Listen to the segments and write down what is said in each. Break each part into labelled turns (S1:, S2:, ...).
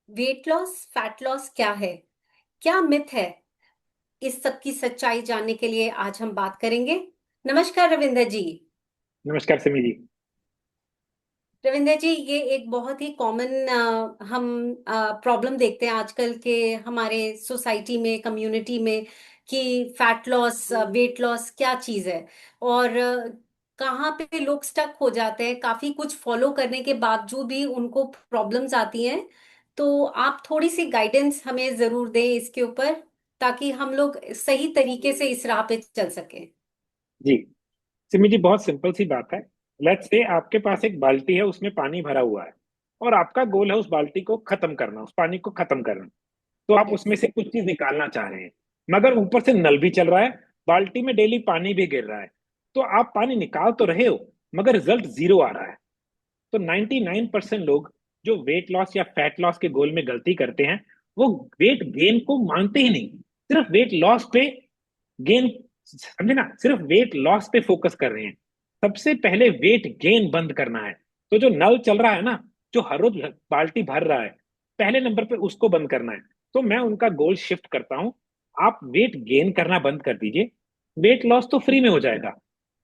S1: Weight loss fat loss क्या है? क्या मिथ है? इस सब की सच्चाई जानने के लिए आज हम बात करेंगे। नमस्कार रविंदर जी।
S2: नमस्कार सिमी जी।
S1: रविंदर जी, ये एक बहुत ही कॉमन हम प्रॉब्लम देखते हैं आजकल के हमारे सोसाइटी में, कम्युनिटी में, कि फैट लॉस वेट लॉस क्या चीज़ है। और कहाँ पे लोग स्टक हो जाते हैं, काफी कुछ फॉलो करने के बावजूद भी उनको प्रॉब्लम्स आती हैं। तो आप थोड़ी सी गाइडेंस हमें जरूर दें इसके ऊपर, ताकि हम लोग सही तरीके से इस राह पे चल सकें।
S2: जी सिमी जी, बहुत सिंपल सी बात है। लेट्स से आपके पास एक बाल्टी है, उसमें पानी भरा हुआ है और आपका गोल है उस बाल्टी को खत्म करना, उस पानी को खत्म करना। तो आप
S1: यस।
S2: उसमें से कुछ चीज निकालना चाह रहे हैं, मगर ऊपर से नल भी चल रहा है, बाल्टी में डेली पानी भी गिर रहा है। तो आप पानी निकाल तो रहे हो, मगर रिजल्ट जीरो आ रहा है। तो 99% लोग जो वेट लॉस या फैट लॉस के गोल में गलती करते हैं, वो वेट गेन को मानते ही नहीं, सिर्फ वेट लॉस पे गेन, समझे ना, सिर्फ वेट लॉस पे फोकस कर रहे हैं। सबसे पहले वेट गेन बंद करना है। तो जो नल चल रहा है ना, जो हर रोज बाल्टी भर रहा है, पहले नंबर पे उसको बंद करना है। तो मैं उनका गोल शिफ्ट करता हूँ, आप वेट गेन करना बंद कर दीजिए, वेट लॉस तो फ्री में हो जाएगा।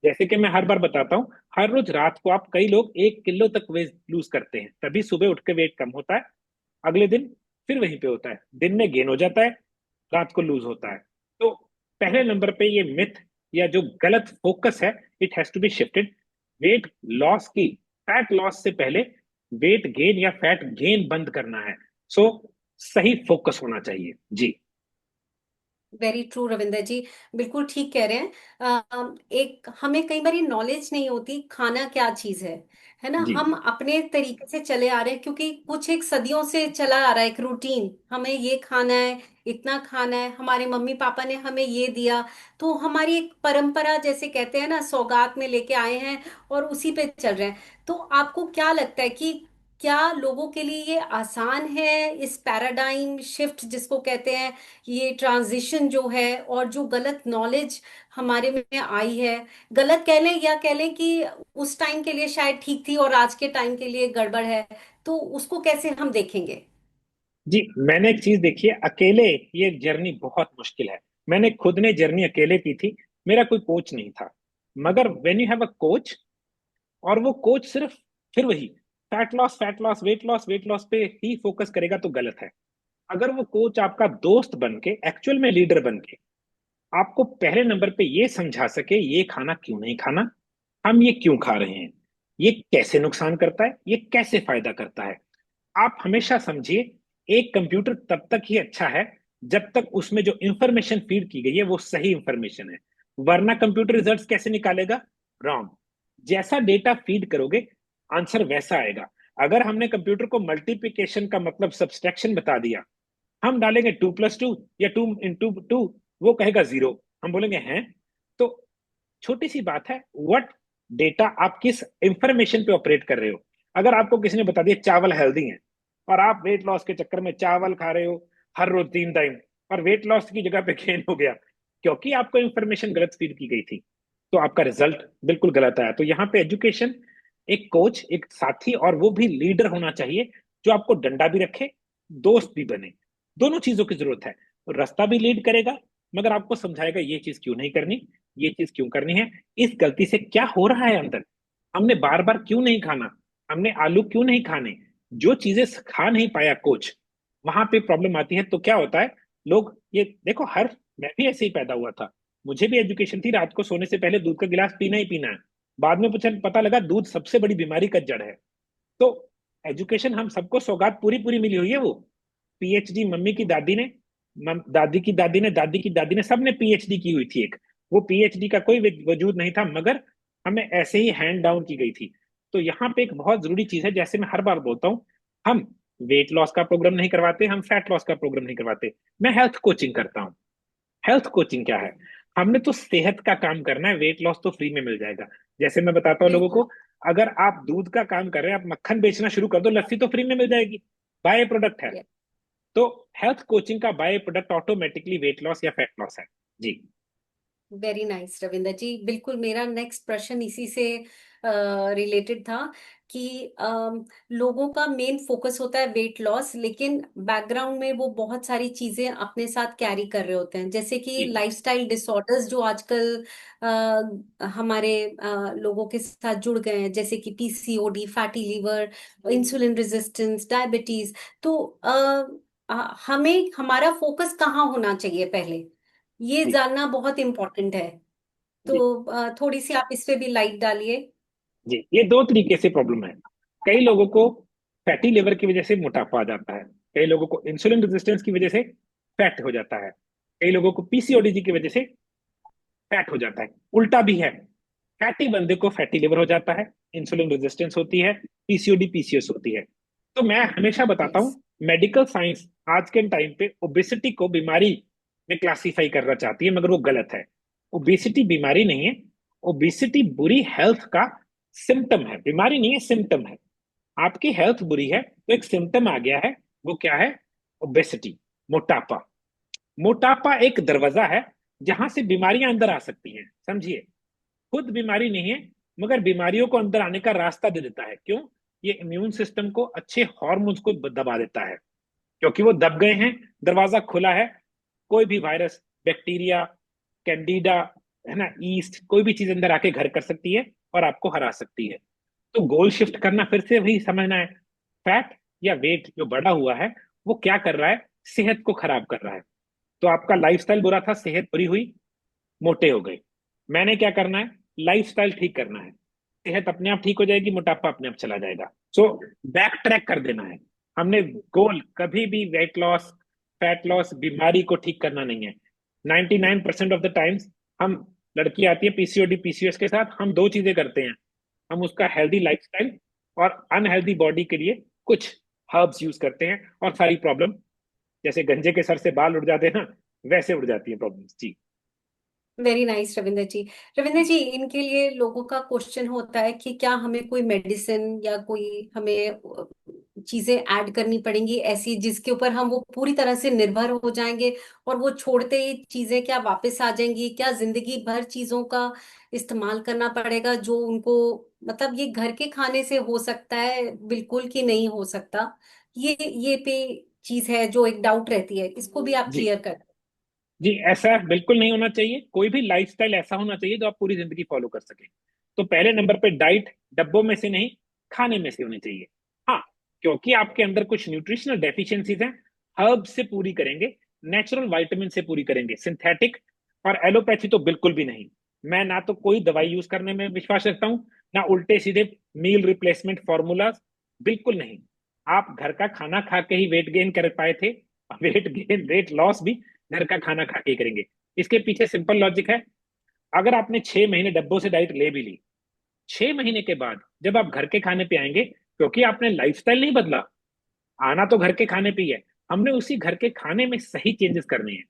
S2: जैसे कि मैं हर बार बताता हूँ, हर रोज रात को आप, कई लोग 1 किलो तक वेट लूज करते हैं, तभी सुबह उठ के वेट कम होता है, अगले दिन फिर वहीं पे होता है, दिन में गेन हो जाता है, रात को लूज होता है। तो पहले नंबर पे ये मिथ या जो गलत फोकस है, it has to be shifted. Weight loss की, फैट लॉस से पहले वेट गेन या फैट गेन बंद करना है। सो सही फोकस होना चाहिए जी।
S1: वेरी ट्रू रविंदर जी, बिल्कुल ठीक कह रहे हैं। एक हमें कई बार नॉलेज नहीं होती खाना क्या चीज है ना।
S2: जी
S1: हम अपने तरीके से चले आ रहे हैं, क्योंकि कुछ एक सदियों से चला आ रहा है, एक रूटीन, हमें ये खाना है, इतना खाना है, हमारे मम्मी पापा ने हमें ये दिया। तो हमारी एक परंपरा, जैसे कहते हैं ना, सौगात में लेके आए हैं और उसी पे चल रहे हैं। तो आपको क्या लगता है कि क्या लोगों के लिए ये आसान है, इस पैराडाइम शिफ्ट जिसको कहते हैं, ये ट्रांजिशन जो है, और जो गलत नॉलेज हमारे में आई है, गलत कह लें या कह लें कि उस टाइम के लिए शायद ठीक थी और आज के टाइम के लिए गड़बड़ है, तो उसको कैसे हम देखेंगे?
S2: जी, मैंने एक चीज देखी है, अकेले ये जर्नी बहुत मुश्किल है। मैंने खुद ने जर्नी अकेले की थी, मेरा कोई कोच नहीं था। मगर when you have a coach, और वो कोच सिर्फ, फिर वही फैट लॉस वेट लॉस पे ही फोकस करेगा तो गलत है। अगर वो कोच आपका दोस्त बन के, एक्चुअल में लीडर बन के, आपको पहले नंबर पे ये समझा सके ये खाना क्यों नहीं खाना, हम ये क्यों खा रहे हैं, ये कैसे नुकसान करता है, ये कैसे फायदा करता है। आप हमेशा समझिए, एक कंप्यूटर तब तक ही अच्छा है जब तक उसमें जो इंफॉर्मेशन फीड की गई है वो सही इंफॉर्मेशन है, वरना कंप्यूटर रिजल्ट्स कैसे निकालेगा? रॉन्ग। जैसा डेटा फीड करोगे, आंसर वैसा आएगा। अगर हमने कंप्यूटर को मल्टीप्लिकेशन का मतलब सब्सट्रैक्शन बता दिया, हम डालेंगे 2+2 या 2 into 2, वो कहेगा जीरो, हम बोलेंगे हैं। तो छोटी सी बात है, व्हाट डेटा, आप किस इंफॉर्मेशन पे ऑपरेट कर रहे हो। अगर आपको किसी ने बता दिया चावल हेल्दी है, और आप वेट लॉस के चक्कर में चावल खा रहे हो हर रोज 3 टाइम, और वेट लॉस की जगह पे गेन हो गया, क्योंकि आपको इंफॉर्मेशन गलत फीड की गई थी, तो आपका रिजल्ट बिल्कुल गलत आया। तो यहाँ पे एजुकेशन, एक कोच, एक साथी, और वो भी लीडर होना चाहिए, जो आपको डंडा भी रखे, दोस्त भी बने। दोनों चीजों की जरूरत है। रास्ता भी लीड करेगा, मगर आपको समझाएगा ये चीज क्यों नहीं करनी, ये चीज क्यों करनी है, इस गलती से क्या हो रहा है अंदर, हमने बार बार क्यों नहीं खाना, हमने आलू क्यों नहीं खाने। जो चीजें खा नहीं पाया कोच, वहां पे प्रॉब्लम आती है। तो क्या होता है, लोग ये देखो, हर, मैं भी ऐसे ही पैदा हुआ था, मुझे भी एजुकेशन थी रात को सोने से पहले दूध का गिलास पीना ही पीना है। बाद में पता लगा दूध सबसे बड़ी बीमारी का जड़ है। तो एजुकेशन हम सबको सौगात पूरी पूरी मिली हुई है। वो पीएचडी मम्मी की दादी ने, दादी की दादी ने, दादी की दादी ने, सबने पीएचडी की हुई थी एक। वो पीएचडी का कोई वजूद नहीं था, मगर हमें ऐसे ही हैंड डाउन की गई थी। तो यहाँ पे एक बहुत जरूरी चीज है, जैसे मैं हर बार बोलता हूँ, हम वेट लॉस का प्रोग्राम नहीं करवाते, हम फैट लॉस का प्रोग्राम नहीं करवाते, मैं हेल्थ कोचिंग करता हूँ। हेल्थ कोचिंग क्या है, हमने तो सेहत का काम करना है, वेट लॉस तो फ्री में मिल जाएगा। जैसे मैं बताता हूँ लोगों
S1: बिल्कुल।
S2: को, अगर आप दूध का काम कर रहे हैं, आप मक्खन बेचना शुरू कर दो, लस्सी तो फ्री में मिल जाएगी, बाय प्रोडक्ट है। तो हेल्थ कोचिंग का by product automatically weight loss या फैट लॉस है जी।
S1: वेरी नाइस रविंदर जी, बिल्कुल मेरा नेक्स्ट प्रश्न इसी से रिलेटेड था कि लोगों का मेन फोकस होता है वेट लॉस, लेकिन बैकग्राउंड में वो बहुत सारी चीजें अपने साथ कैरी कर रहे होते हैं, जैसे कि
S2: जी
S1: लाइफस्टाइल डिसऑर्डर्स जो आजकल हमारे लोगों के साथ जुड़ गए हैं, जैसे कि PCOD, fatty liver, insulin resistance, diabetes. तो हमें हमारा फोकस कहाँ होना चाहिए पहले, ये
S2: जी
S1: जानना बहुत इम्पोर्टेंट है।
S2: जी
S1: तो थोड़ी सी आप इस पे भी लाइट डालिए।
S2: जी, ये दो तरीके से प्रॉब्लम है। कई लोगों को फैटी लिवर की वजह से मोटापा आ जाता है, कई लोगों को इंसुलिन रेजिस्टेंस की वजह से फैट हो जाता है, कई लोगों को पीसीओडी की वजह से फैट हो जाता है। उल्टा भी है, फैटी बंदे को फैटी लिवर हो जाता है, इंसुलिन रेजिस्टेंस होती है, पीसीओडी पीसीओएस होती है। तो मैं हमेशा बताता
S1: यस।
S2: हूँ, मेडिकल साइंस आज के टाइम पे ओबेसिटी को बीमारी में क्लासिफाई करना चाहती है, मगर वो गलत है। ओबेसिटी बीमारी नहीं है, ओबेसिटी बुरी हेल्थ का सिम्टम है, बीमारी नहीं है, सिम्टम है। आपकी हेल्थ बुरी है तो एक सिम्टम आ गया है, वो क्या है? ओबेसिटी, मोटापा। मोटापा एक दरवाजा है जहां से बीमारियां अंदर आ सकती हैं, समझिए। खुद बीमारी नहीं है, मगर बीमारियों को अंदर आने का रास्ता दे देता है। क्यों? ये इम्यून सिस्टम को अच्छे हार्मोन्स को दबा देता है, क्योंकि वो दब गए हैं, दरवाजा खुला है। कोई भी वायरस, बैक्टीरिया, कैंडिडा, है ना, ईस्ट, कोई भी चीज अंदर आके घर कर सकती है और आपको हरा सकती है। तो गोल शिफ्ट करना फिर से वही समझना है, फैट या वेट जो बढ़ा हुआ है वो क्या कर रहा है? सेहत को खराब कर रहा है। तो आपका लाइफस्टाइल बुरा था, सेहत बुरी हुई, मोटे हो गए। मैंने क्या करना है? लाइफस्टाइल ठीक करना है, सेहत अपने आप ठीक हो जाएगी, मोटापा अपने आप चला जाएगा। सो बैक ट्रैक कर देना है। हमने गोल कभी भी वेट लॉस, फैट लॉस, बीमारी को ठीक करना नहीं है। 99% ऑफ द टाइम्स हम, लड़की आती है पीसीओडी पीसीओएस के साथ, हम दो चीजें करते हैं। हम उसका हेल्दी लाइफस्टाइल और अनहेल्दी बॉडी के लिए कुछ हर्ब्स यूज करते हैं, और सारी प्रॉब्लम, जैसे गंजे के सर से बाल उड़ जाते हैं ना, वैसे उड़ जाती है प्रॉब्लम्स। जी
S1: वेरी नाइस रविंदर जी। रविंदर जी, इनके लिए लोगों का क्वेश्चन होता है कि क्या हमें कोई मेडिसिन या कोई हमें चीजें ऐड करनी पड़ेंगी ऐसी जिसके ऊपर हम वो पूरी तरह से निर्भर हो जाएंगे, और वो छोड़ते ही चीजें क्या वापस आ जाएंगी? क्या जिंदगी भर चीजों का इस्तेमाल करना पड़ेगा जो उनको, मतलब ये घर के खाने से हो सकता है बिल्कुल कि नहीं हो सकता? ये पे चीज है जो एक डाउट रहती है, इसको भी आप
S2: जी
S1: क्लियर कर।
S2: जी, ऐसा बिल्कुल नहीं होना चाहिए। कोई भी लाइफस्टाइल ऐसा होना चाहिए जो आप पूरी जिंदगी फॉलो कर सके। तो पहले नंबर पे डाइट डब्बों में से नहीं, खाने में से होनी चाहिए। हाँ, क्योंकि आपके अंदर कुछ न्यूट्रिशनल डेफिशिएंसीज हैं, हर्ब से पूरी करेंगे, नेचुरल विटामिन से पूरी करेंगे, सिंथेटिक और एलोपैथी तो बिल्कुल भी नहीं। मैं ना तो कोई दवाई यूज करने में विश्वास रखता हूँ, ना उल्टे सीधे मील रिप्लेसमेंट फॉर्मूलाज, बिल्कुल नहीं। आप घर का खाना खा के ही वेट गेन कर पाए थे, वेट गेन, वेट लॉस भी घर का खाना खा के ही करेंगे। इसके पीछे सिंपल लॉजिक है। अगर आपने 6 महीने डब्बों से डाइट ले भी ली, 6 महीने के बाद जब आप घर के खाने पे आएंगे, क्योंकि आपने लाइफस्टाइल नहीं बदला, आना तो घर के खाने पे ही है, हमने उसी घर के खाने में सही चेंजेस करने हैं।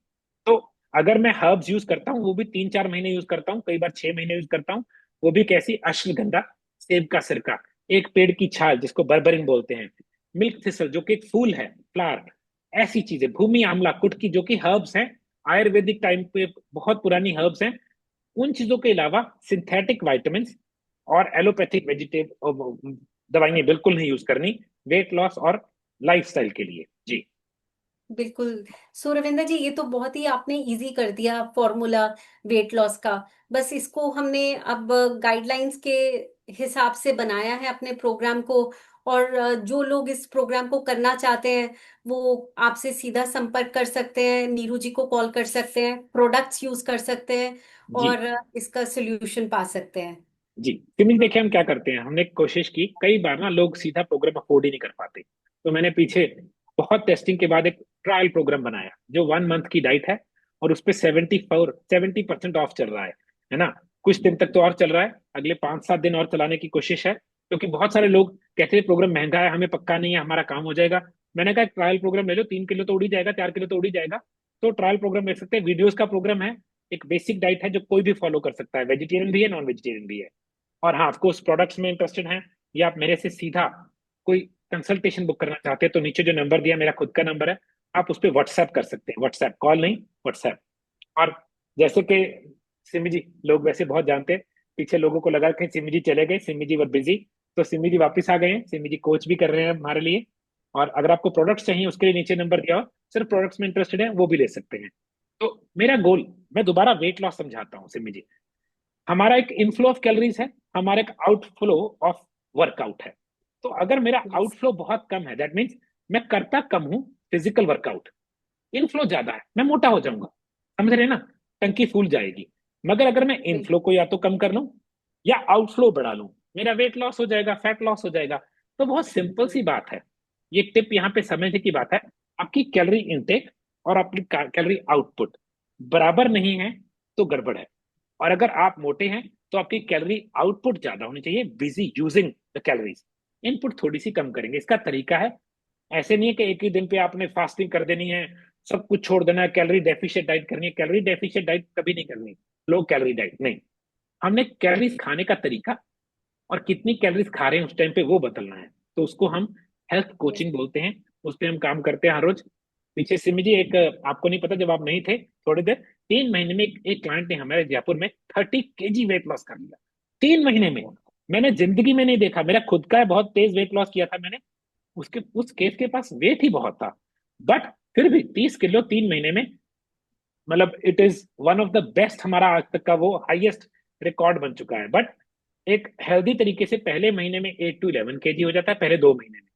S2: तो अगर मैं हर्ब्स यूज करता हूँ, वो भी 3-4 महीने यूज करता हूँ, कई बार 6 महीने यूज करता हूँ। वो भी कैसी? अश्वगंधा, सेब का सिरका, एक पेड़ की छाल जिसको बर्बरिन बोलते हैं, मिल्क थिसल जो कि एक फूल है, फ्लावर, ऐसी चीजें, भूमि आंवला, कुटकी जो कि हर्ब्स हैं, आयुर्वेदिक टाइम पे बहुत पुरानी हर्ब्स हैं। उन चीजों के अलावा सिंथेटिक विटामिन और एलोपैथिक वेजिटेबल दवाइयां बिल्कुल नहीं यूज करनी, वेट लॉस और लाइफस्टाइल के लिए। जी
S1: बिल्कुल। सो रविंदर जी, ये तो बहुत ही आपने इजी कर दिया फॉर्मूला वेट लॉस का। बस इसको हमने अब गाइडलाइंस के हिसाब से बनाया है अपने प्रोग्राम को, और जो लोग इस प्रोग्राम को करना चाहते हैं वो आपसे सीधा संपर्क कर सकते हैं, नीरू जी को कॉल कर सकते हैं, प्रोडक्ट्स यूज कर सकते हैं,
S2: जी
S1: और इसका सोल्यूशन पा सकते हैं।
S2: जी, सिमित देखिए हम क्या करते हैं, हमने कोशिश की, कई बार ना लोग सीधा प्रोग्राम अफोर्ड ही नहीं कर पाते। तो मैंने पीछे बहुत टेस्टिंग के बाद एक ट्रायल प्रोग्राम बनाया जो 1 मंथ की डाइट है, और उस पर 70% ऑफ चल रहा है ना। कुछ दिन तक तो और चल रहा है, अगले 5-7 दिन और चलाने की कोशिश है, क्योंकि बहुत सारे लोग कहते हैं प्रोग्राम महंगा है, हमें पक्का नहीं है हमारा काम हो जाएगा। मैंने कहा ट्रायल प्रोग्राम ले लो, 3 किलो तो उड़ ही जाएगा, 4 किलो तो उड़ ही जाएगा। तो ट्रायल प्रोग्राम ले सकते हैं, वीडियोस का प्रोग्राम है, एक बेसिक डाइट है जो कोई भी फॉलो कर सकता है, वेजिटेरियन भी है, नॉन वेजिटेरियन भी है। और हाँ, आपको उस प्रोडक्ट्स में इंटरेस्टेड है, या आप मेरे से सीधा कोई कंसल्टेशन बुक करना चाहते हैं, तो नीचे जो नंबर दिया मेरा खुद का नंबर है, आप उस पर व्हाट्सएप कर सकते हैं, व्हाट्सएप, कॉल नहीं, व्हाट्सएप। और जैसे कि सिमी जी लोग वैसे बहुत जानते हैं, पीछे लोगों को लगा कि सिमी जी चले गए, सिमी जी वर बिजी। तो सिमी जी वापस आ गए हैं, सिमी जी कोच भी कर रहे हैं हमारे लिए। और अगर आपको प्रोडक्ट्स चाहिए उसके लिए नीचे नंबर दिया हो, सिर्फ प्रोडक्ट्स में इंटरेस्टेड है वो भी ले सकते हैं। तो मेरा गोल, मैं दोबारा वेट लॉस समझाता हूँ सिमी जी। हमारा एक इनफ्लो ऑफ कैलोरीज है, हमारा एक आउटफ्लो ऑफ वर्कआउट है। तो अगर मेरा
S1: यस।
S2: आउटफ्लो बहुत कम है, दैट मीन्स मैं करता कम हूं फिजिकल वर्कआउट, इनफ्लो ज्यादा है, मैं मोटा हो जाऊंगा। समझ रहे हैं ना? टंकी फूल जाएगी। मगर अगर मैं इनफ्लो को या तो कम कर लूं या आउटफ्लो बढ़ा लूं, मेरा वेट लॉस हो जाएगा, फैट लॉस हो जाएगा। तो बहुत सिंपल सी बात है। ये टिप यहाँ पे समझने की बात है। आपकी कैलोरी इनटेक और आपकी कैलोरी आउटपुट बराबर नहीं है तो गड़बड़ है। और अगर आप मोटे हैं तो आपकी कैलोरी आउटपुट ज्यादा होनी चाहिए, busy using the calories. Input थोड़ी सी कम करेंगे, इसका तरीका है। ऐसे नहीं है कि एक ही दिन पे आपने फास्टिंग कर देनी है, सब कुछ छोड़ देना है, कैलोरी डेफिशिएंट डाइट करनी है। कैलोरी डेफिशिएंट डाइट कभी नहीं करनी, लो कैलोरी डाइट नहीं। हमने कैलोरीज खाने का तरीका और कितनी कैलोरीज खा रहे हैं उस टाइम पे वो बदलना है। तो उसको हम हेल्थ
S1: यस।
S2: कोचिंग बोलते हैं। उस पर हम काम करते हैं हर रोज। पीछे सिमी जी एक, आपको नहीं पता, जब आप नहीं थे थोड़ी देर, 3 महीने में एक क्लाइंट ने हमारे जयपुर में 30 kg वेट लॉस कर लिया, 3 महीने में। मैंने जिंदगी में नहीं देखा, मेरा खुद का है, बहुत तेज वेट लॉस किया था मैंने। उसके उस केस के पास वेट ही बहुत था, बट फिर भी 30 किलो 3 महीने में, मतलब it is one of the best, हमारा आज तक का वो हाईएस्ट रिकॉर्ड बन चुका है। बट एक हेल्दी तरीके से पहले महीने में 8 to 11 kg हो जाता है, पहले 2 महीने में।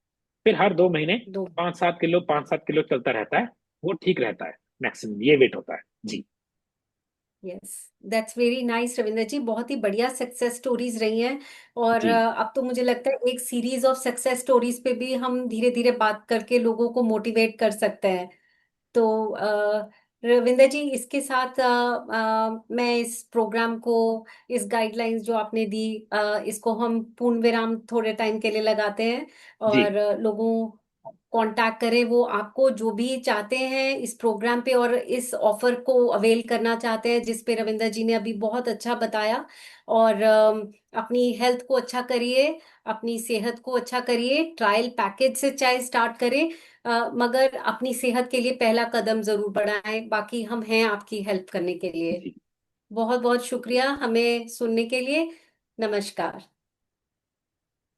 S2: फिर हर 2 महीने
S1: दो।
S2: 5-7 किलो 5-7 किलो चलता रहता है, वो ठीक रहता है। मैक्सिमम ये वेट होता है जी।
S1: Yes. That's very nice Ravinder ji, बहुत ही बढ़िया सक्सेस स्टोरीज रही हैं। और
S2: जी।
S1: अब तो मुझे लगता है एक सीरीज ऑफ सक्सेस स्टोरीज पे भी हम धीरे धीरे बात करके लोगों को मोटिवेट कर सकते हैं। तो रविंदर जी, इसके साथ मैं इस प्रोग्राम को, इस गाइडलाइंस जो आपने दी, इसको हम पूर्ण विराम थोड़े टाइम के लिए लगाते हैं।
S2: जी।
S1: और लोगों कांटेक्ट करें, वो आपको जो भी चाहते हैं इस प्रोग्राम पे और इस ऑफर को अवेल करना चाहते हैं जिस पे रविंदर जी ने अभी बहुत अच्छा बताया। और अपनी हेल्थ को अच्छा करिए, अपनी सेहत को अच्छा करिए, ट्रायल पैकेज से चाहे स्टार्ट करें, मगर अपनी सेहत के लिए पहला कदम जरूर बढ़ाएं। बाकी हम हैं आपकी हेल्प करने के लिए।
S2: जी।
S1: बहुत बहुत शुक्रिया हमें सुनने के लिए। नमस्कार।